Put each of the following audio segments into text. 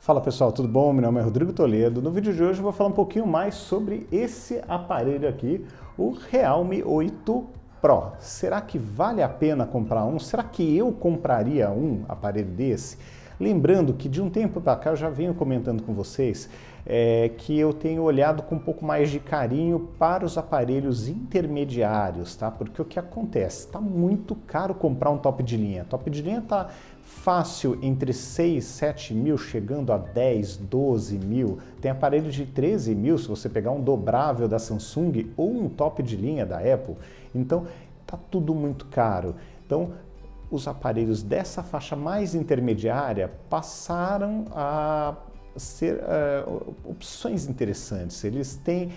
Fala pessoal, tudo bom? Meu nome é Rodrigo Toledo. No vídeo de hoje eu vou falar um pouquinho mais sobre esse aparelho aqui, o Realme 8 Pro. Será que vale a pena comprar um? Será que eu compraria um aparelho desse? Lembrando que de um tempo para cá eu já venho comentando com vocês que eu tenho olhado com um pouco mais de carinho para os aparelhos intermediários, tá? Porque o que acontece? Está muito caro comprar um top de linha. Top de linha está fácil entre 6, 7 mil, chegando a 10, 12 mil. Tem aparelho de 13 mil se você pegar um dobrável da Samsung ou um top de linha da Apple. Então, tá tudo muito caro. Então, os aparelhos dessa faixa mais intermediária passaram a ser opções interessantes. Eles têm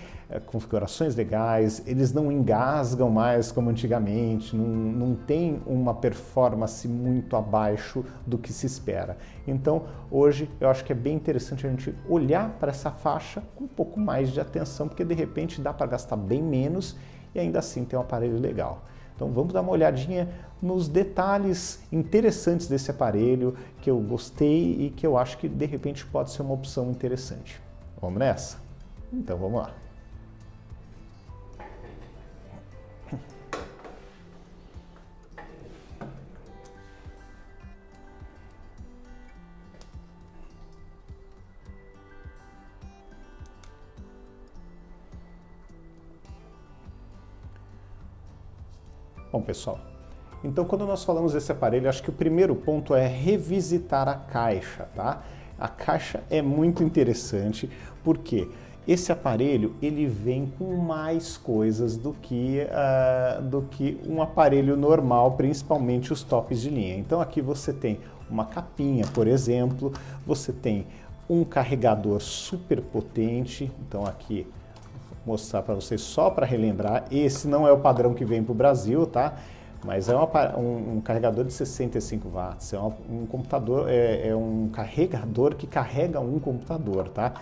configurações legais, eles não engasgam mais como antigamente, não tem uma performance muito abaixo do que se espera. Então, hoje eu acho que é bem interessante a gente olhar para essa faixa com um pouco mais de atenção, porque de repente dá para gastar bem menos e ainda assim ter um aparelho legal. Então vamos dar uma olhadinha nos detalhes interessantes desse aparelho que eu gostei e que eu acho que de repente pode ser uma opção interessante. Vamos nessa? Então vamos lá. Bom, pessoal, então quando nós falamos desse aparelho, acho que o primeiro ponto é revisitar a caixa, tá? A caixa é muito interessante porque esse aparelho ele vem com mais coisas do que um aparelho normal, principalmente os tops de linha. Então aqui você tem uma capinha, por exemplo, você tem um carregador super potente, então aqui mostrar para vocês só para relembrar, esse não é o padrão que vem para o Brasil, tá? Mas é um carregador de 65 watts, é um computador, é um carregador que carrega um computador, tá?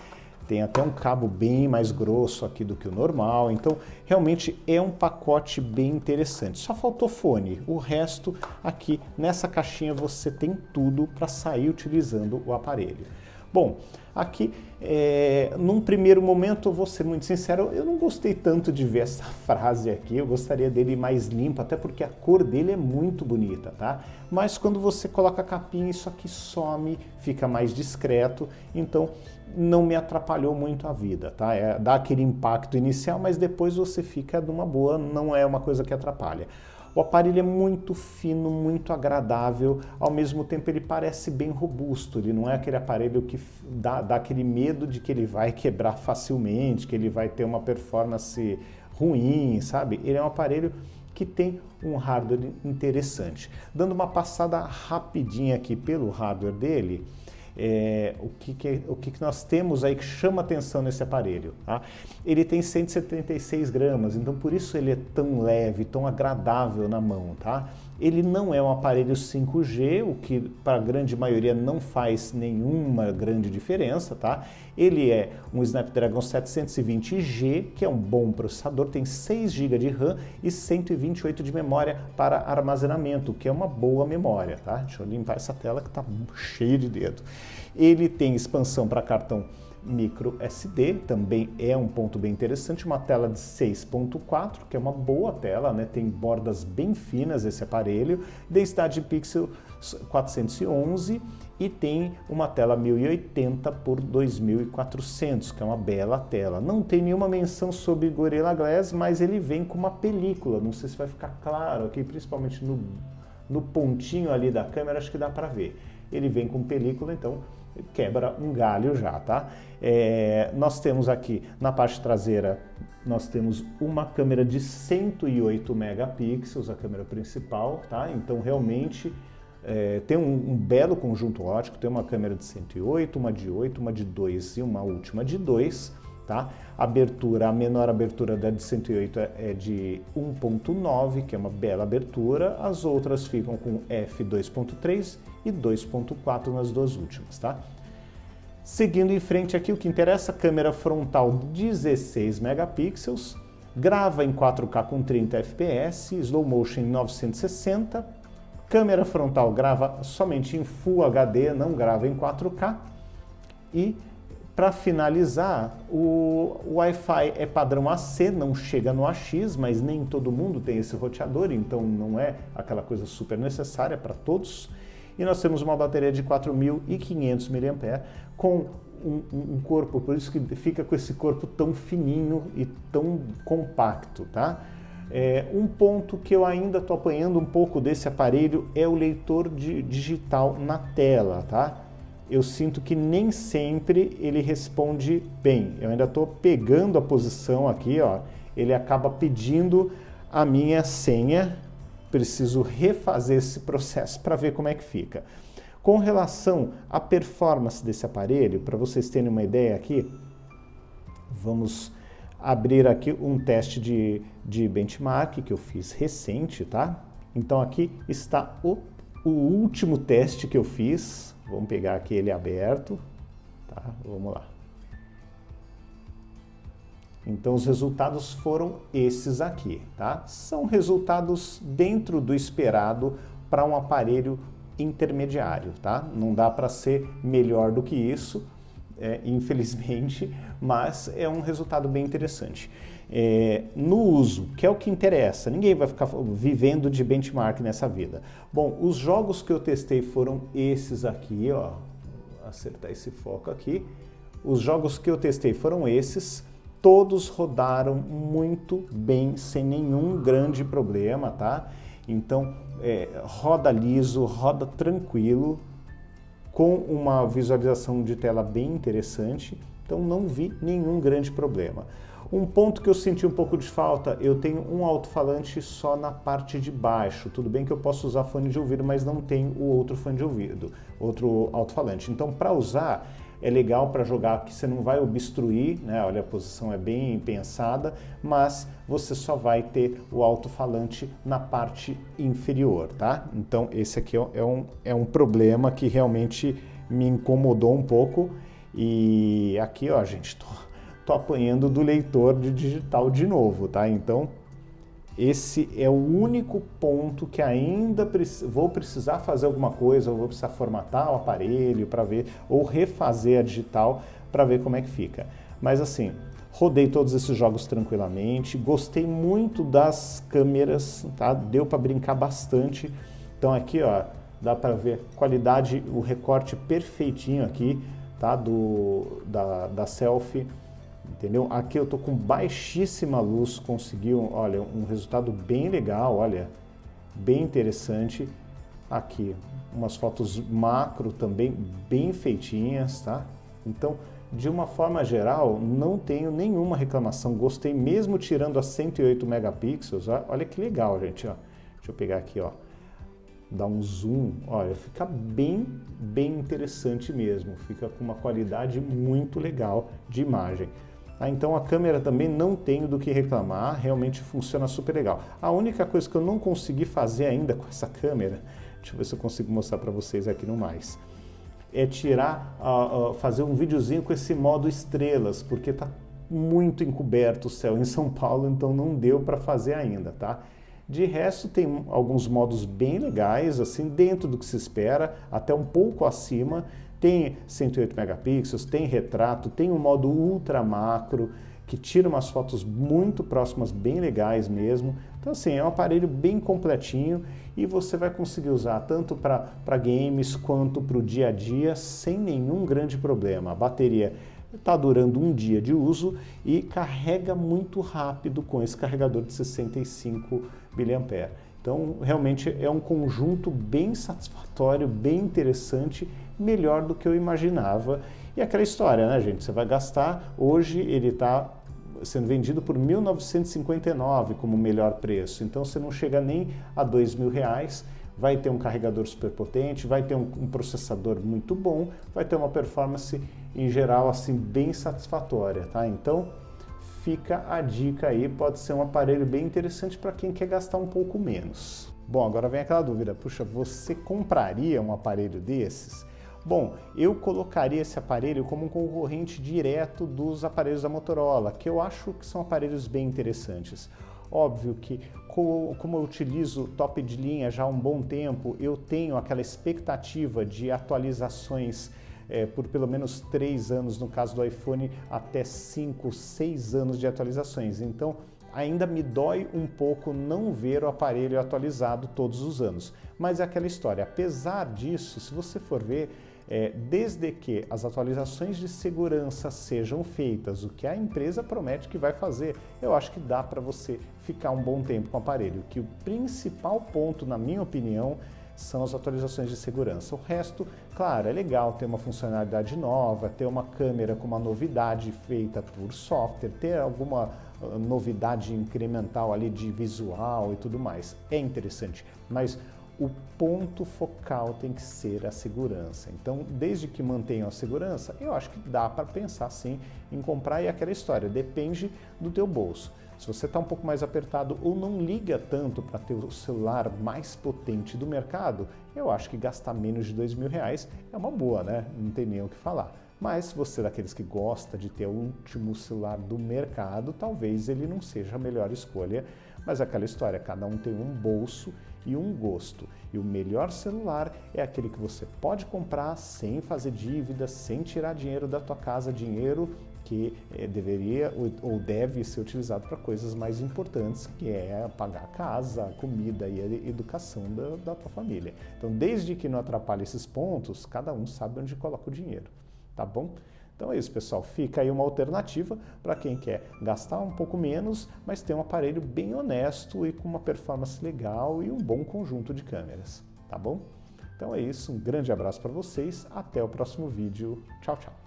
Tem até um cabo bem mais grosso aqui do que o normal, então realmente é um pacote bem interessante. Só faltou fone, o resto aqui nessa caixinha você tem tudo para sair utilizando o aparelho. Bom, aqui, num primeiro momento, eu vou ser muito sincero, eu não gostei tanto de ver essa frase aqui, eu gostaria dele mais limpo, até porque a cor dele é muito bonita, tá? Mas quando você coloca a capinha, isso aqui some, fica mais discreto, então não me atrapalhou muito a vida, tá? Dá aquele impacto inicial, mas depois você fica numa boa, não é uma coisa que atrapalha. O aparelho é muito fino, muito agradável, ao mesmo tempo ele parece bem robusto, ele não é aquele aparelho que dá aquele medo de que ele vai quebrar facilmente, que ele vai ter uma performance ruim, sabe? Ele é um aparelho que tem um hardware interessante. Dando uma passada rapidinha aqui pelo hardware dele, o que nós temos aí que chama atenção nesse aparelho, tá? Ele tem 176 gramas, então por isso ele é tão leve, tão agradável na mão, tá? Ele não é um aparelho 5G, o que para a grande maioria não faz nenhuma grande diferença, tá? Ele é um Snapdragon 720G, que é um bom processador, tem 6 GB de RAM e 128 de memória para armazenamento, que é uma boa memória, tá? Deixa eu limpar essa tela que tá cheia de dedo. Ele tem expansão para cartão micro SD, também é um ponto bem interessante, uma tela de 6.4, que é uma boa tela, né? Tem bordas bem finas esse aparelho, densidade de pixel 411 e tem uma tela 1080 por 2400, que é uma bela tela. Não tem nenhuma menção sobre Gorilla Glass, mas ele vem com uma película, não sei se vai ficar claro aqui, principalmente no pontinho ali da câmera, acho que dá para ver. Ele vem com película, então quebra um galho já, tá? Nós temos aqui na parte traseira, nós temos uma câmera de 108 megapixels, a câmera principal, tá? Então realmente tem um belo conjunto óptico, tem uma câmera de 108, uma de 8, uma de 2 e uma última de 2, tá? A menor abertura da de 108 é de 1.9, que é uma bela abertura, as outras ficam com f2.3 e 2.4 nas duas últimas, tá? Seguindo em frente aqui, o que interessa, câmera frontal 16 megapixels, grava em 4K com 30 fps, slow motion em 960, câmera frontal grava somente em Full HD, não grava em 4K, E para finalizar, o Wi-Fi é padrão AC, não chega no AX, mas nem todo mundo tem esse roteador, então não é aquela coisa super necessária para todos. E nós temos uma bateria de 4.500 mAh com um corpo, por isso que fica com esse corpo tão fininho e tão compacto, tá? Um ponto que eu ainda estou apanhando um pouco desse aparelho é o leitor digital na tela, tá? Eu sinto que nem sempre ele responde bem. Eu ainda estou pegando a posição aqui, ó. Ele acaba pedindo a minha senha. Preciso refazer esse processo para ver como é que fica. Com relação à performance desse aparelho, para vocês terem uma ideia aqui, vamos abrir aqui um teste de benchmark que eu fiz recente, tá? Então aqui está o último teste que eu fiz. Vamos pegar aqui ele aberto, tá? Vamos lá. Então os resultados foram esses aqui, tá? São resultados dentro do esperado para um aparelho intermediário, tá? Não dá para ser melhor do que isso, infelizmente, mas é um resultado bem interessante. No uso, que é o que interessa, ninguém vai ficar vivendo de benchmark nessa vida. Bom, os jogos que eu testei foram esses aqui, ó, vou acertar esse foco aqui. Os jogos que eu testei foram esses, todos rodaram muito bem, sem nenhum grande problema, tá? Então, roda liso, roda tranquilo, com uma visualização de tela bem interessante, então não vi nenhum grande problema. Um ponto que eu senti um pouco de falta, eu tenho um alto-falante só na parte de baixo. Tudo bem que eu posso usar fone de ouvido, mas não tenho o outro fone de ouvido, outro alto-falante. Então, para usar, é legal para jogar, que você não vai obstruir, né? Olha, a posição é bem pensada, mas você só vai ter o alto-falante na parte inferior, tá? Então, esse aqui é um problema que realmente me incomodou um pouco. E aqui, ó, gente, tô apanhando do leitor de digital de novo, tá? Então, esse é o único ponto que ainda vou precisar fazer alguma coisa, ou vou precisar formatar o aparelho para ver, ou refazer a digital para ver como é que fica. Mas assim, rodei todos esses jogos tranquilamente, gostei muito das câmeras, tá? Deu para brincar bastante. Então aqui, ó, dá para ver qualidade, o recorte perfeitinho aqui, tá? Da selfie. Entendeu? Aqui eu tô com baixíssima luz, consegui, olha, um resultado bem legal, olha, bem interessante. Aqui, umas fotos macro também bem feitinhas, tá? Então, de uma forma geral, não tenho nenhuma reclamação, gostei mesmo tirando a 108 megapixels, olha que legal, gente, ó. Deixa eu pegar aqui, ó, dar um zoom, olha, fica bem interessante mesmo, fica com uma qualidade muito legal de imagem. Então a câmera também não tenho do que reclamar, realmente funciona super legal. A única coisa que eu não consegui fazer ainda com essa câmera, deixa eu ver se eu consigo mostrar para vocês aqui no mais, é fazer um videozinho com esse modo estrelas, porque tá muito encoberto o céu em São Paulo, então não deu para fazer ainda, tá? De resto tem alguns modos bem legais, assim, dentro do que se espera, até um pouco acima. Tem 108 megapixels, tem retrato, tem um modo ultra macro, que tira umas fotos muito próximas, bem legais mesmo. Então assim, é um aparelho bem completinho e você vai conseguir usar tanto para games quanto para o dia a dia sem nenhum grande problema. A bateria está durando um dia de uso e carrega muito rápido com esse carregador de 65 mAh. Então, realmente é um conjunto bem satisfatório, bem interessante, melhor do que eu imaginava. E aquela história, né, gente? Você vai gastar, hoje ele está sendo vendido por R$ 1.959 como melhor preço. Então, você não chega nem a R$ 2.000, vai ter um carregador super potente, vai ter um processador muito bom, vai ter uma performance, em geral, assim, bem satisfatória, tá? Então, fica a dica aí, pode ser um aparelho bem interessante para quem quer gastar um pouco menos. Bom, agora vem aquela dúvida, puxa, você compraria um aparelho desses? Bom, eu colocaria esse aparelho como um concorrente direto dos aparelhos da Motorola, que eu acho que são aparelhos bem interessantes. Óbvio que, como eu utilizo top de linha já há um bom tempo, eu tenho aquela expectativa de atualizações por pelo menos 3 anos, no caso do iPhone, até 5, 6 anos de atualizações. Então, ainda me dói um pouco não ver o aparelho atualizado todos os anos. Mas é aquela história, apesar disso, se você for ver, desde que as atualizações de segurança sejam feitas, o que a empresa promete que vai fazer, eu acho que dá para você ficar um bom tempo com o aparelho. Que o principal ponto, na minha opinião, são as atualizações de segurança. O resto, claro, é legal ter uma funcionalidade nova, ter uma câmera com uma novidade feita por software, ter alguma novidade incremental ali de visual e tudo mais. É interessante, mas o ponto focal tem que ser a segurança. Então, desde que mantenham a segurança, eu acho que dá para pensar sim em comprar, e aquela história, depende do teu bolso. Se você está um pouco mais apertado ou não liga tanto para ter o celular mais potente do mercado, eu acho que gastar menos de R$2.000 é uma boa, né? Não tem nem o que falar. Mas se você é daqueles que gosta de ter o último celular do mercado, talvez ele não seja a melhor escolha, mas aquela história, cada um tem um bolso e um gosto. E o melhor celular é aquele que você pode comprar sem fazer dívida, sem tirar dinheiro da tua casa, dinheiro que deveria ou deve ser utilizado para coisas mais importantes, que é pagar a casa, a comida e a educação da tua família. Então, desde que não atrapalhe esses pontos, cada um sabe onde coloca o dinheiro, tá bom? Então é isso, pessoal. Fica aí uma alternativa para quem quer gastar um pouco menos, mas ter um aparelho bem honesto e com uma performance legal e um bom conjunto de câmeras, tá bom? Então é isso, um grande abraço para vocês, até o próximo vídeo. Tchau, tchau.